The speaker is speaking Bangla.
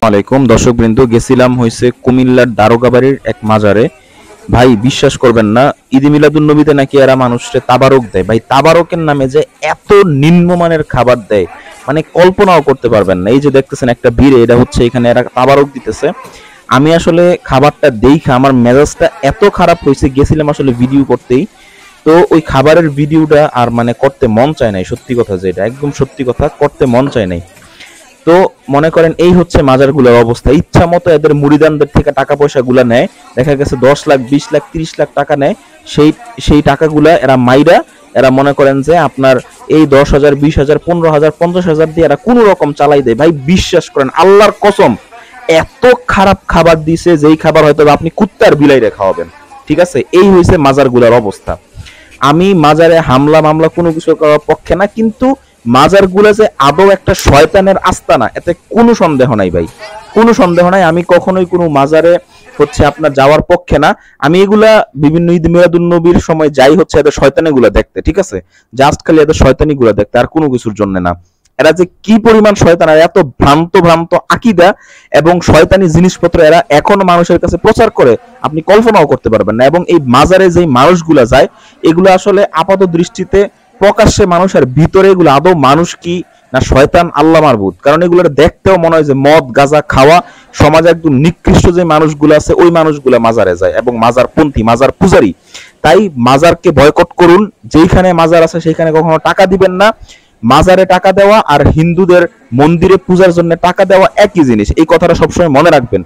আলাইকুম দর্শকবৃন্দ, গেছিলাম হইছে কুমিল্লার দারোগাবাড়ির এক মাজারে। ভাই বিশ্বাস করবেন না, ঈদ মিলাদুন নবীতে নাকি এরা মানুষকে তাবারক দেয়। ভাই তাবারকের নামে যে এত নিম্নমানের খাবার দেয়, মানে কল্পনাও করতে পারবেন না। এই যে দেখতেছেন একটা ভিড়ে, এটা হচ্ছে এখানে এরা তাবারক দিতেছে। আমি আসলে খাবারটা দেখে আমার মেজাজটা এত খারাপ হয়েছে, গেছিলাম আসলে ভিডিও করতেই। তো ওই খাবারের ভিডিওটা আর মানে করতে মন চায় নাই, সত্যি কথা যেটা একদম সত্যি কথা, করতে মন চায় নাই। তো মনে করেন এই হচ্ছে মাজারগুলোর অবস্থা। ইচ্ছা মতো এদের মুরিদানদের থেকে টাকা পয়সা গুলা নেয়। দেখা গেছে 10 লাখ 20 লাখ 30 লাখ টাকা নেয়। সেই সেই টাকাগুলা এরা মাইরা, এরা মনে করেন যে আপনার এই 10,000 20,000 15,000 50,000 দিয়ে এরা কোনো রকম চালাই দেয়। ভাই বিশ্বাস করেন, আল্লাহর কসম, এত খারাপ খাবার দিছে যেই খাবার হয়তো আপনি কুত্তার বিলাইরে খাওয়াবেন। ঠিক আছে, এই হয়েছে মাজারগুলোর অবস্থা। আমি মাজারে হামলা মামলা কোনো কিছু করার পক্ষে না, কিন্তু মাজার গুলা যে আদৌ একটা শয়তানের আস্তানা, এতে কোনো সন্দেহ নাই ভাই, কোনো সন্দেহ নাই। আমি কখনোই কোনো মাজারে হচ্ছে আপনার যাওয়ার পক্ষে না। আমি এগুলা বিভিন্ন ঈদ মিলাদুন নবীর সময় যাই হচ্ছে এদের শয়তানি গুলা দেখতে, ঠিক আছে, জাস্ট খালি এদের শয়তানি গুলা দেখতে, আর কোনো কিছুর জন্য না। এরা যে কি পরিমাণ শয়তান, আর এত ভ্রান্ত ভ্রান্ত আকিদা এবং শয়তানি জিনিসপত্র এরা এখন মানুষের কাছে প্রচার করে, আপনি কল্পনাও করতে পারবেন না। এবং এই মাজারে যেই মানুষগুলা যায়, এগুলো আসলে আপাত দৃষ্টিতে প্রকাশ্যে মানুষ, আর ভিতরে এগুলো আদৌ মানুষ কি না শয়তান আল্লাহ মারবুদ। কারণ এগুলো দেখতেও মনে হয় যে মদ গাঁজা খাওয়া সমাজে একদম নিকৃষ্ট যে মানুষগুলো আছে, ওই মানুষগুলো মাজারে যায় এবং মাজার পন্থী, মাজার পূজারী। তাই মাজারকে বয়কট করুন। যেইখানে মাজার আছে সেখানে কখনো টাকা দিবেন না। মাজারে টাকা দেওয়া আর হিন্দুদের মন্দিরে পূজার জন্য টাকা দেওয়া একই জিনিস, এই কথাটা সবসময় মনে রাখবেন।